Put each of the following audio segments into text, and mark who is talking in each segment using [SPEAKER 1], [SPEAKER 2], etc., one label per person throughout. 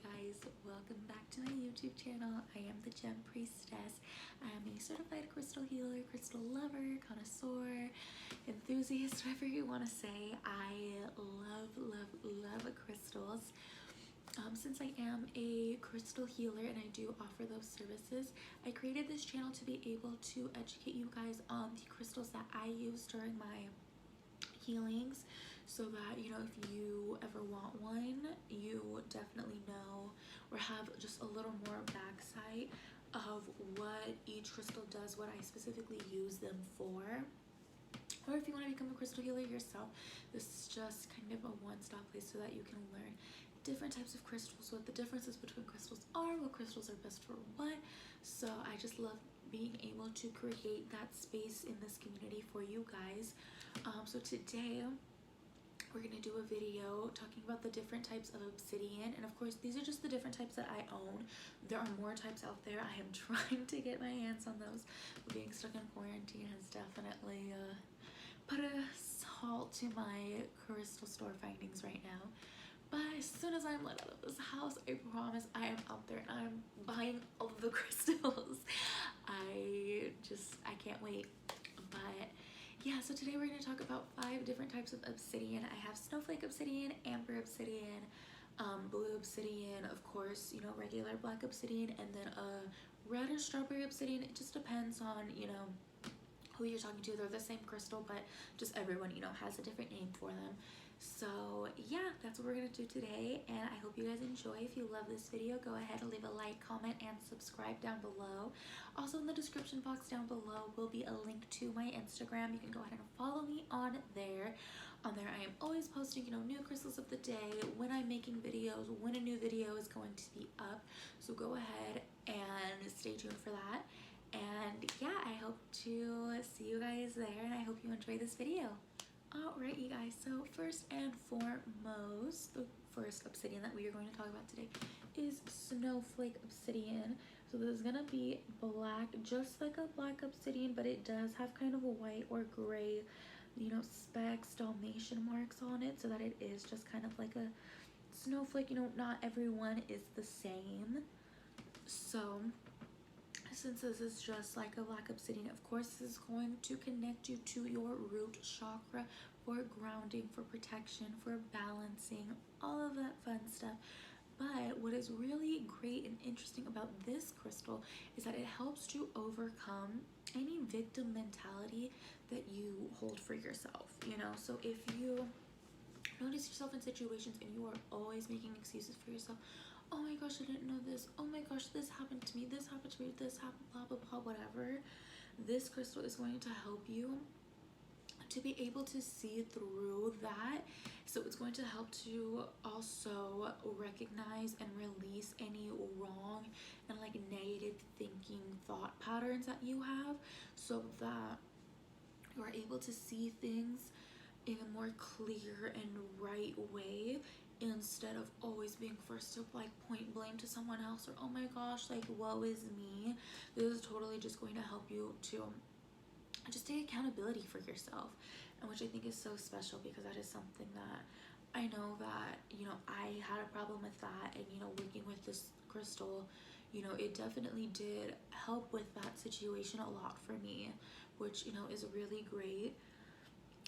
[SPEAKER 1] guys, welcome back to my YouTube channel. I am the Gem Priestess. I am a certified crystal healer, crystal lover, connoisseur, enthusiast, whatever you want to say. I love crystals. Since I am a crystal healer and I do offer those services, I created this channel to be able to educate you guys on the crystals that I use during my healings, so that if you ever want one, you definitely know or have just a little more backsight of what each crystal does, what I specifically use them for. Or if you want to become a crystal healer yourself, this is just kind of a one-stop place so that you can learn different types of crystals, what the differences between crystals are, what crystals are best for what. So I just love being able to create that space in this community for you guys. So today we're going to do a video talking about the different types of obsidian, and of course these are just the different types that I own. There are more types out there. I am trying to get my hands on those. Being stuck in quarantine has definitely put a halt to my crystal store findings right now. But as soon as I'm let out of this house, I promise I am out there and I'm buying all of the crystals. I can't wait. But yeah, so today we're going to talk about 5 different types of obsidian. I have Snowflake Obsidian, Amber Obsidian, Blue Obsidian, of course, regular black obsidian, and then a red or strawberry obsidian. It just depends on, who you're talking to. They're the same crystal, but just everyone, has a different name for them. So yeah, that's what we're gonna do today, and I hope you guys enjoy. If you love this video, go ahead and leave a like, comment, and subscribe down below. Also in the description box down below will be a link to my Instagram. You can go ahead and follow me on there. On there I am always posting, new crystals of the day, when I'm making videos, when a new video is going to be up. So go ahead and stay tuned for that. And yeah, I hope to see you guys there, and I hope you enjoy this video. Alright, you guys, so first and foremost, the first obsidian that we are going to talk about today is Snowflake Obsidian. So this is going to be black, just like a black obsidian, but it does have kind of a white or gray, specks, Dalmatian marks on it, so that it is just kind of like a snowflake. Not everyone is the same. So since this is just like a black obsidian, of course this is going to connect you to your root chakra for grounding, for protection, for balancing, all of that fun stuff. But what is really great and interesting about this crystal is that it helps to overcome any victim mentality that you hold for yourself. So if you notice yourself in situations and you are always making excuses for yourself, oh my gosh, I didn't know this, oh my gosh, this happened to me, this happened to me, this happened, blah blah blah, whatever, this crystal is going to help you to be able to see through that. So it's going to help to also recognize and release any wrong and negative thinking thought patterns that you have, so that you're able to see things in a more clear and right way, instead of always being first to point blame to someone else, or oh my gosh, woe is me. This is totally just going to help you to just take accountability for yourself, and which I think is so special, because that is something that I know that I had a problem with that, and working with this crystal, it definitely did help with that situation a lot for me, which is really great.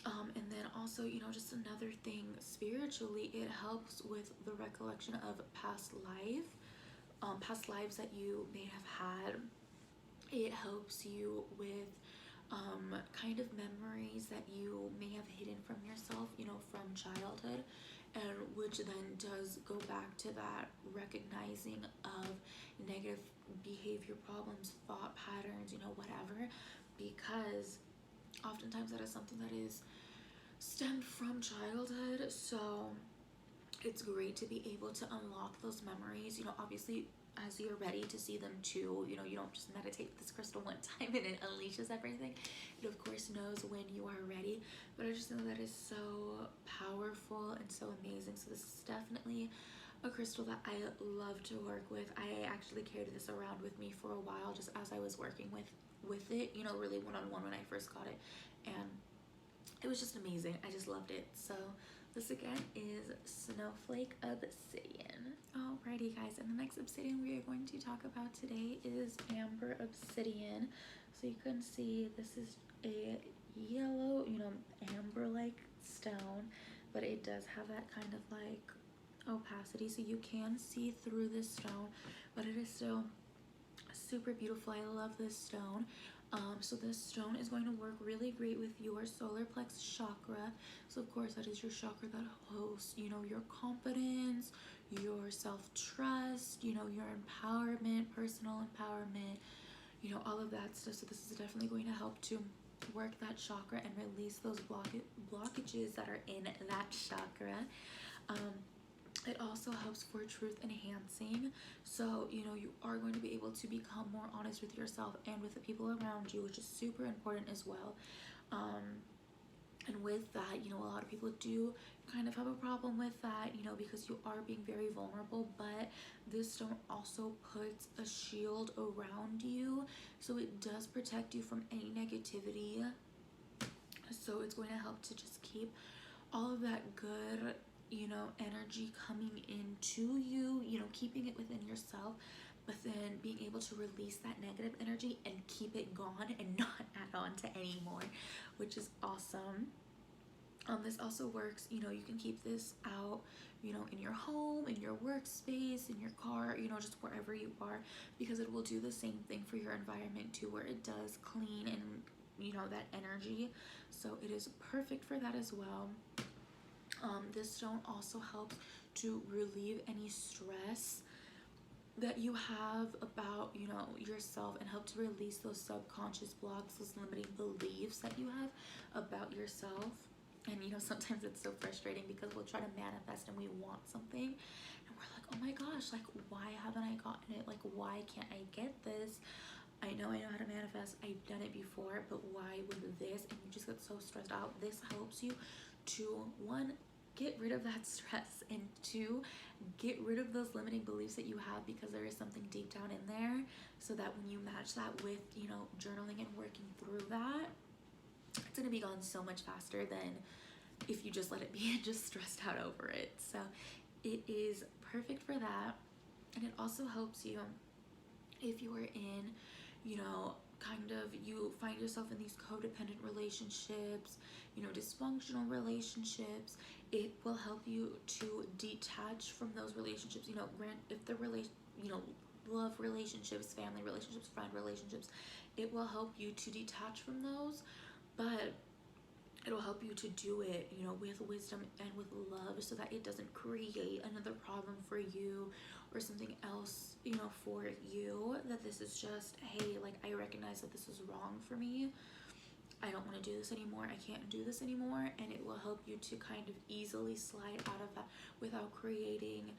[SPEAKER 1] And then also, just another thing, spiritually, it helps with the recollection of past lives that you may have had. It helps you with kind of memories that you may have hidden from yourself, from childhood, and which then does go back to that recognizing of negative behavior problems, thought patterns, whatever, because oftentimes that is something that is stemmed from childhood. So it's great to be able to unlock those memories, obviously as you're ready to see them too. You don't just meditate with this crystal one time and it unleashes everything. It of course knows when you are ready, but I just know that is so powerful and so amazing. So this is definitely a crystal that I love to work with. I actually carried this around with me for a while, just as I was working with it, really one-on-one when I first got it, and it was just amazing. I just loved it. So this again is Snowflake Obsidian. Alrighty guys, and the next obsidian we are going to talk about today is Amber Obsidian. So you can see this is a yellow, amber-like stone, but it does have that kind of like opacity, so you can see through this stone, but it is still super beautiful. I love this stone. So this stone is going to work really great with your solar plex chakra. So of course that is your chakra that hosts, your confidence, your self-trust, your empowerment, personal empowerment, all of that stuff. So this is definitely going to help to work that chakra and release those blockages that are in that chakra. It also helps for truth enhancing. So, you are going to be able to become more honest with yourself and with the people around you, which is super important as well. And with that, a lot of people do kind of have a problem with that, because you are being very vulnerable, but this stone also puts a shield around you. So it does protect you from any negativity. So it's going to help to just keep all of that good energy coming into you, keeping it within yourself, but then being able to release that negative energy and keep it gone and not add on to anymore, which is awesome. This also works, you can keep this out, in your home, in your workspace, in your car, just wherever you are, because it will do the same thing for your environment too, where it does clean and, that energy. So it is perfect for that as well. This stone also helps to relieve any stress that you have about, yourself, and help to release those subconscious blocks, those limiting beliefs that you have about yourself. And, sometimes it's so frustrating because we'll try to manifest and we want something and we're like, oh my gosh, like, why haven't I gotten it? Like, why can't I get this? I know how to manifest. I've done it before, but why with this? And you just get so stressed out. This helps you to, one, get rid of that stress, and two, get rid of those limiting beliefs that you have, because there is something deep down in there, so that when you match that with, journaling and working through that, it's going to be gone so much faster than if you just let it be and just stressed out over it. So it is perfect for that. And it also helps you if you are in, kind of, you find yourself in these codependent relationships, dysfunctional relationships. It will help you to detach from those relationships. If the love relationships, family relationships, friend relationships, it will help you to detach from those, but it'll help you to do it, with wisdom and with love, so that it doesn't create another problem for you or something else, for you, that this is just, hey, like, I recognize that this is wrong for me. I don't want to do this anymore. I can't do this anymore. And it will help you to kind of easily slide out of that without creating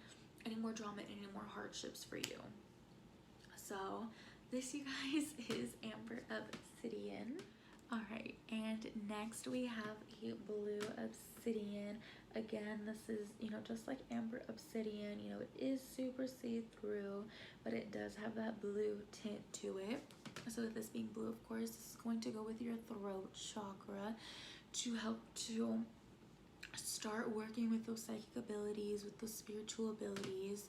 [SPEAKER 1] any more drama and any more hardships for you. So this, you guys, is Amber Obsidian. Alright, and next we have a blue obsidian. Again, this is, just like Amber Obsidian, it is super see-through, but it does have that blue tint to it. So with this being blue, of course, this is going to go with your throat chakra to help to start working with those psychic abilities, with those spiritual abilities.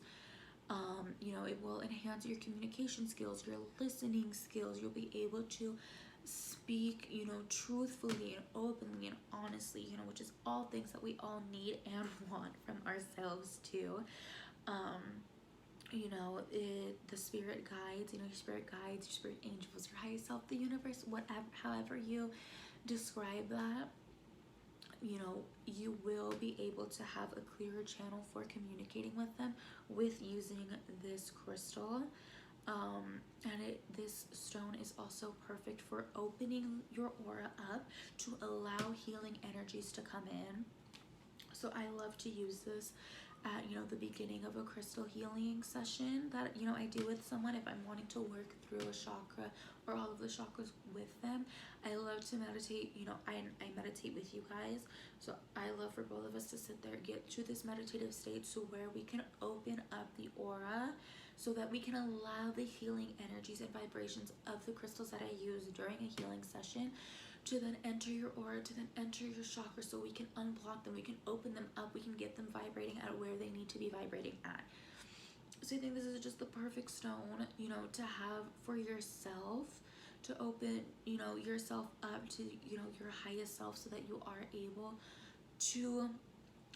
[SPEAKER 1] It will enhance your communication skills, your listening skills. You'll be able to speak, truthfully and openly and honestly, which is all things that we all need and want from ourselves too. The spirit guides, your spirit guides, your spirit angels, your higher self, the universe, whatever, however you describe that, you will be able to have a clearer channel for communicating with them with using this crystal. This stone is also perfect for opening your aura up to allow healing energies to come in. So I love to use this at, the beginning of a crystal healing session that, I do with someone if I'm wanting to work through a chakra or all of the chakras with them. I love to meditate, I meditate with you guys. So I love for both of us to sit there, get to this meditative state, so where we can open up the aura, so that we can allow the healing energies and vibrations of the crystals that I use during a healing session to then enter your aura, to then enter your chakra, so we can unblock them, we can open them up, we can get them vibrating at where they need to be vibrating at. So I think this is just the perfect stone, you know, to have for yourself, to open, you know, yourself up to, you know, your highest self, so that you are able to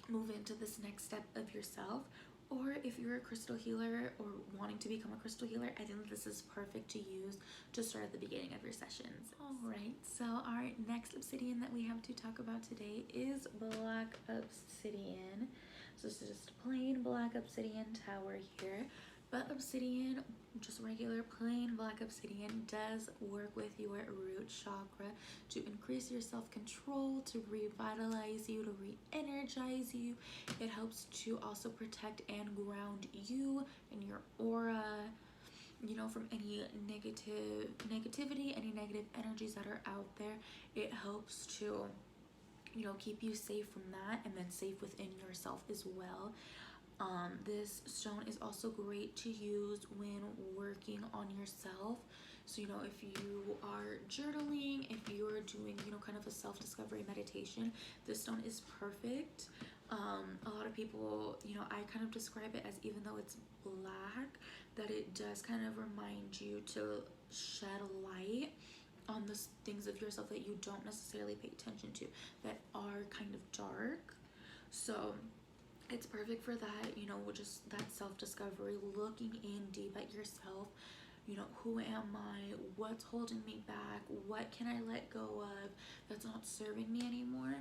[SPEAKER 1] move into this next step of yourself. Or if you're a crystal healer or wanting to become a crystal healer, I think this is perfect to use to start at the beginning of your sessions. Alright, so our next obsidian that we have to talk about today is black obsidian. So this is just a plain black obsidian tower here. But obsidian, just regular plain black obsidian, does work with your root chakra to increase your self-control, to revitalize you, to re-energize you. It helps to also protect and ground you and your aura, you know, from any negativity, any negative energies that are out there. It helps to, you know, keep you safe from that, and then safe within yourself as well. This stone is also great to use when working on yourself. So, you know, if you are journaling, if you're doing, you know, kind of a self-discovery meditation, this stone is perfect. A lot of people, you know, I kind of describe it as, even though it's black, that it does kind of remind you to shed light on the things of yourself that you don't necessarily pay attention to, that are kind of dark. So it's perfect for that, you know, just that self-discovery, looking in deep at yourself. You know, who am I? What's holding me back? What can I let go of that's not serving me anymore?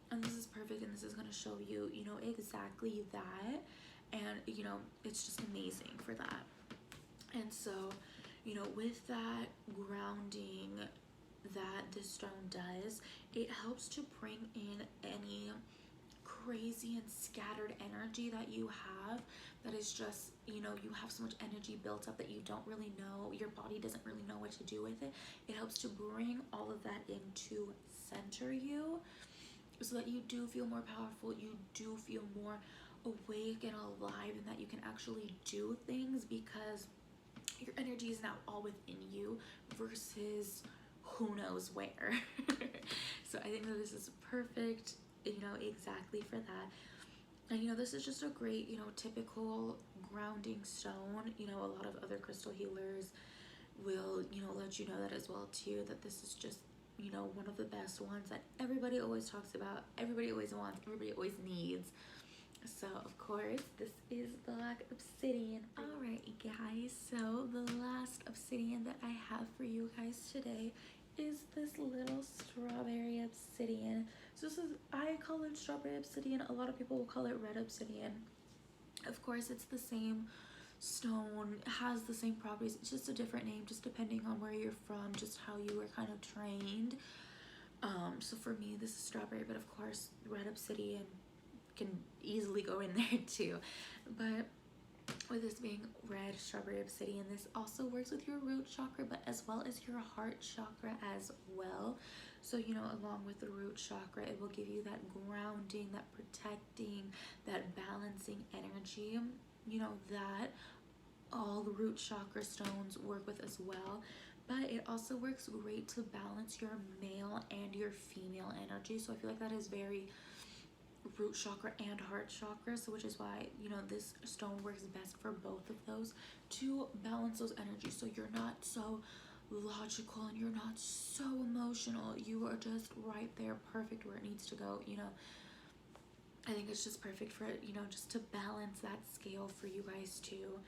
[SPEAKER 1] And this is perfect, and this is going to show you, you know, exactly that. And, you know, it's just amazing for that. And so, you know, with that grounding that this stone does, it helps to bring in any crazy and scattered energy that you have, that is just, you know, you have so much energy built up that you don't really know, your body doesn't really know what to do with it. It helps to bring all of that in to center you, so that you do feel more powerful, you do feel more awake and alive, and that you can actually do things, because your energy is now all within you versus who knows where. So I think that this is perfect, you know, exactly for that. And, you know, this is just a great, you know, typical grounding stone. You know, a lot of other crystal healers will, you know, let you know that as well too, that this is just, you know, one of the best ones that everybody always talks about, everybody always wants, everybody always needs. So of course this is black obsidian. Alright guys, so the last obsidian that I have for you guys today is this little strawberry obsidian. So this is, I call it strawberry obsidian, a lot of people will call it red obsidian. Of course it's the same stone, has the same properties, it's just a different name, just depending on where you're from, just how you were kind of trained. So for me this is strawberry, but of course red obsidian can easily go in there too. But with this being red strawberry obsidian, this also works with your root chakra, but as well as your heart chakra as well. So, you know, along with the root chakra, it will give you that grounding, that protecting, that balancing energy, you know, that all the root chakra stones work with as well. But it also works great to balance your male and your female energy. So I feel like that is very root chakra and heart chakra, so which is why, you know, this stone works best for both of those, to balance those energies, so you're not so logical and you're not so emotional, you are just right there, perfect where it needs to go. You know, I think it's just perfect for, you know, just to balance that scale for you guys too.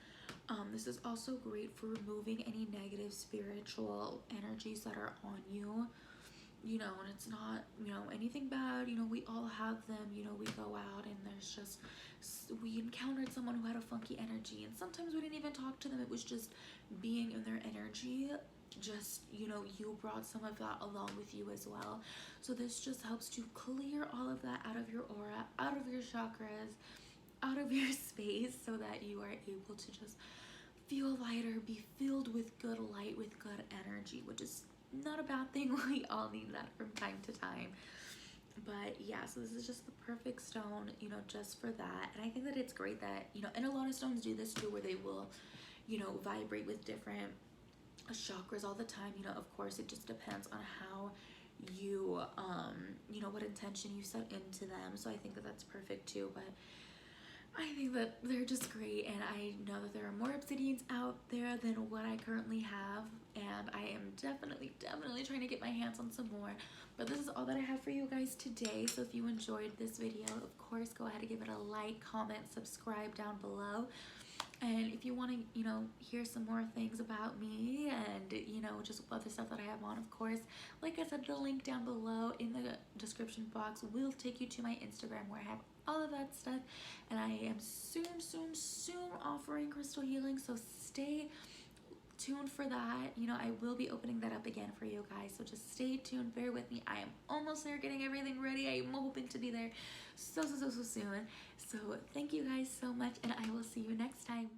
[SPEAKER 1] This is also great for removing any negative spiritual energies that are on you. You know, and it's not, you know, anything bad, you know, we all have them, you know, we go out and there's just, we encountered someone who had a funky energy, and sometimes we didn't even talk to them, it was just being in their energy, just, you know, you brought some of that along with you as well. So this just helps to clear all of that out of your aura, out of your chakras, out of your space, so that you are able to just feel lighter, be filled with good light, with good energy, which is not a bad thing. We all need that from time to time. But yeah, so this is just the perfect stone, you know, just for that. And I think that it's great that, you know, and a lot of stones do this too, where they will, you know, vibrate with different chakras all the time. You know, of course it just depends on how you, you know, what intention you set into them. So I think that that's perfect too. But I think that they're just great, and I know that there are more Obsidians out there than what I currently have, and I am definitely trying to get my hands on some more. But this is all that I have for you guys today. So if you enjoyed this video, of course, go ahead and give it a like, comment, subscribe down below. And if you want to, you know, hear some more things about me and, you know, just other stuff that I have on, of course, like I said, the link down below in the description box will take you to my Instagram where I have all of that stuff. And I am soon offering crystal healing, so stay tuned for that. You know, I will be opening that up again for you guys, so just stay tuned, bear with me. I am almost there, getting everything ready. I am hoping to be there so soon. So thank you guys so much, and I will see you next time.